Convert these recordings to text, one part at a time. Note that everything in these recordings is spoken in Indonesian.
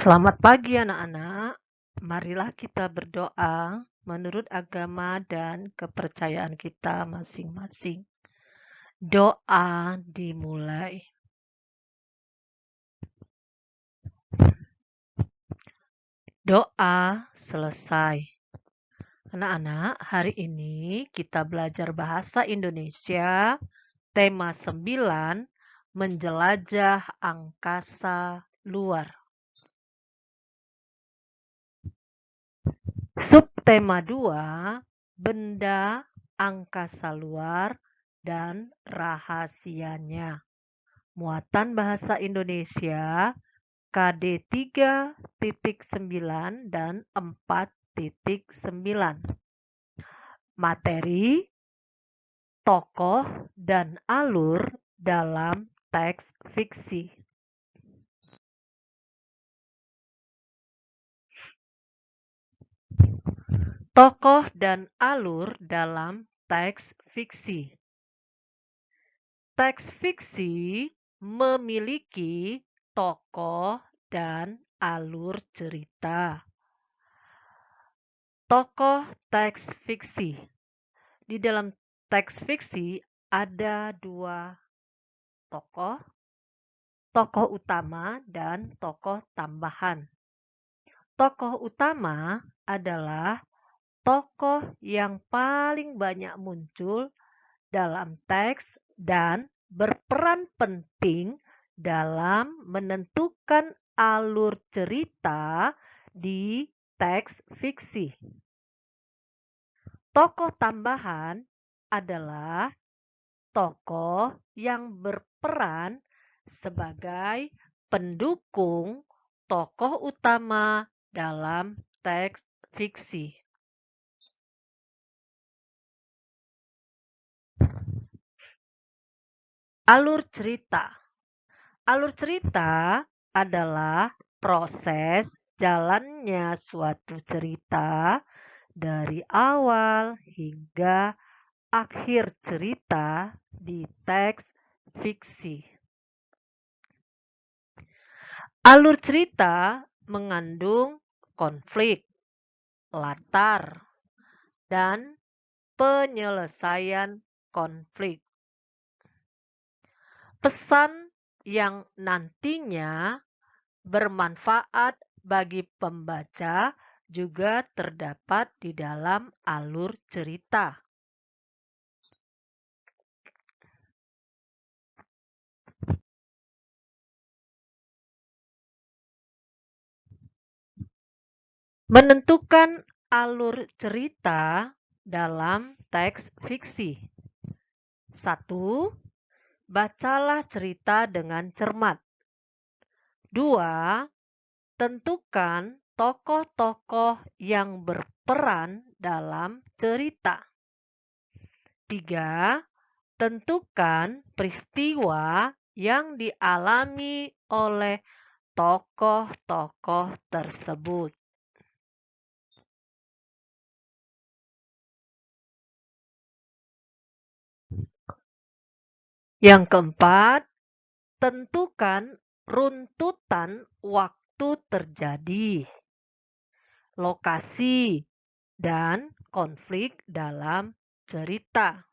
Selamat pagi anak-anak. Marilah kita berdoa menurut agama dan kepercayaan kita masing-masing. Doa dimulai. Doa selesai. Anak-anak, hari ini kita belajar bahasa Indonesia, tema 9, menjelajah angkasa luar. Subtema 2, benda angkasa luar dan rahasianya. Muatan bahasa Indonesia KD 3.9 dan 4.9. Materi, tokoh dan alur dalam teks fiksi. Tokoh dan alur dalam teks fiksi. Teks fiksi memiliki tokoh dan alur cerita. Tokoh teks fiksi. Di dalam teks fiksi ada dua tokoh, tokoh utama dan tokoh tambahan. Tokoh utama adalah tokoh yang paling banyak muncul dalam teks dan berperan penting dalam menentukan alur cerita di teks fiksi. Tokoh tambahan adalah tokoh yang berperan sebagai pendukung tokoh utama dalam teks fiksi. Alur cerita. Alur cerita adalah proses jalannya suatu cerita dari awal hingga akhir cerita di teks fiksi. Alur cerita mengandung konflik, latar, dan penyelesaian konflik. Pesan yang nantinya bermanfaat bagi pembaca juga terdapat di dalam alur cerita. Menentukan alur cerita dalam teks fiksi. 1. Bacalah cerita dengan cermat. 2. Tentukan tokoh-tokoh yang berperan dalam cerita. 3. Tentukan peristiwa yang dialami oleh tokoh-tokoh tersebut. Yang keempat, tentukan runtutan waktu terjadi, lokasi, dan konflik dalam cerita.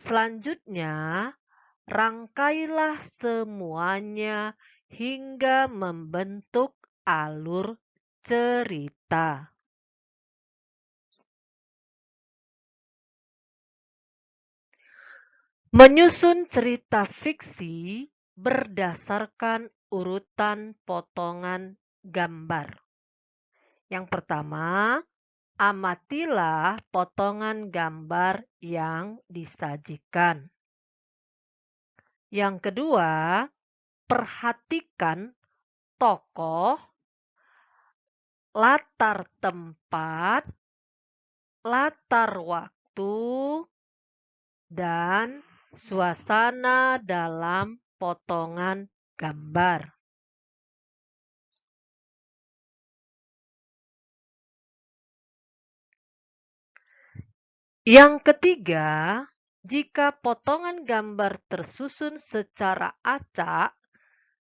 Selanjutnya, rangkailah semuanya hingga membentuk alur cerita. Menyusun cerita fiksi berdasarkan urutan potongan gambar. Yang pertama, amatilah potongan gambar yang disajikan. Yang kedua, perhatikan tokoh, latar tempat, latar waktu, dan suasana dalam potongan gambar. Yang ketiga, jika potongan gambar tersusun secara acak,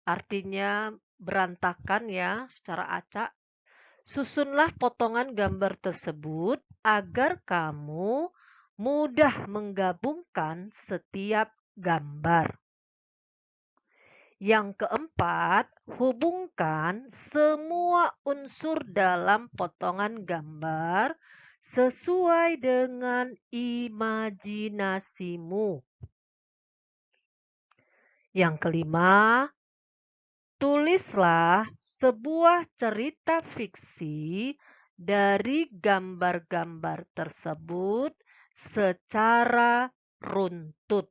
artinya berantakan ya secara acak. Susunlah potongan gambar tersebut agar kamu mudah menggabungkan setiap gambar. Yang keempat, hubungkan semua unsur dalam potongan gambar sesuai dengan imajinasimu. Yang kelima, tulislah sebuah cerita fiksi dari gambar-gambar tersebut secara runtut.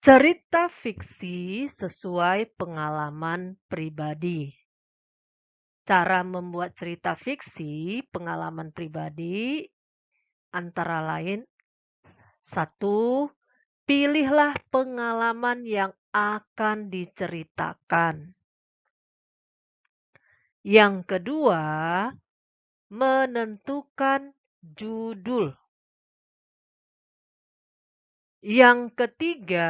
Cerita fiksi sesuai pengalaman pribadi. Cara membuat cerita fiksi pengalaman pribadi antara lain: 1. Pilihlah pengalaman yang akan diceritakan. Yang kedua, menentukan judul. Yang ketiga,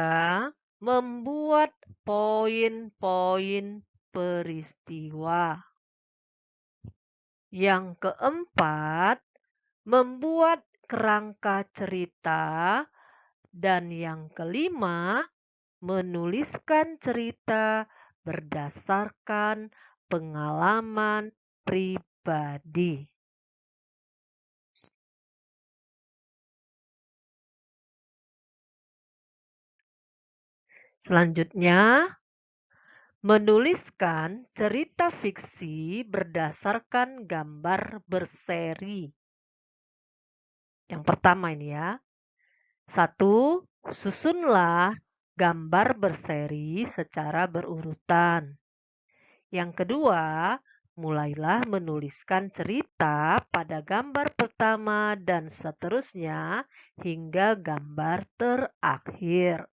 membuat poin-poin peristiwa. Yang keempat, membuat kerangka cerita. Dan yang kelima, menuliskan cerita berdasarkan pengalaman pribadi. Selanjutnya, menuliskan cerita fiksi berdasarkan gambar berseri. Yang pertama ini ya. 1. Susunlah gambar berseri secara berurutan. Yang kedua, mulailah menuliskan cerita pada gambar pertama dan seterusnya hingga gambar terakhir.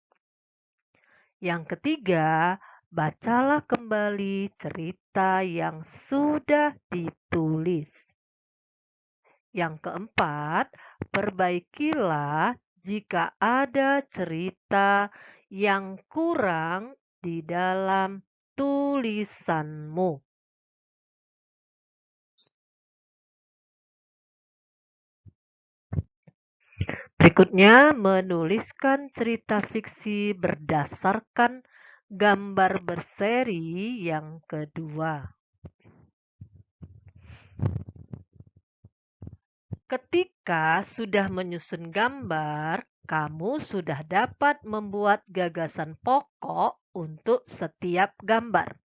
Yang ketiga, bacalah kembali cerita yang sudah ditulis. Yang keempat, perbaikilah jika ada cerita yang kurang di dalam tulisanmu. Berikutnya, menuliskan cerita fiksi berdasarkan gambar berseri yang kedua. Ketika sudah menyusun gambar, kamu sudah dapat membuat gagasan pokok untuk setiap gambar.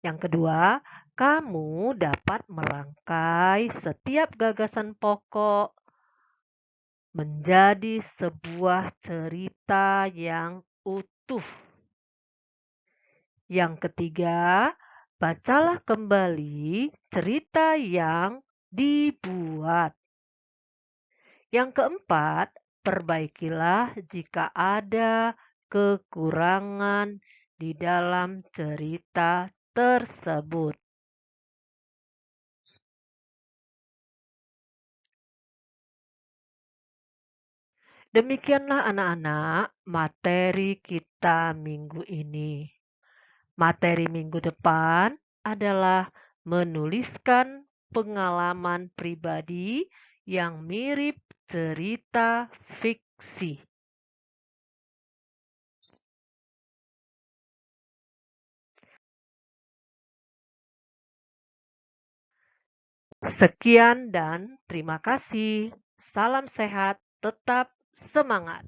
Yang kedua, kamu dapat merangkai setiap gagasan pokok menjadi sebuah cerita yang utuh. Yang ketiga, bacalah kembali cerita yang dibuat. Yang keempat, perbaikilah jika ada kekurangan di dalam cerita tersebut. Demikianlah anak-anak materi kita minggu ini. Materi minggu depan adalah menuliskan pengalaman pribadi yang mirip cerita fiksi. Sekian dan terima kasih. Salam sehat, tetap semangat.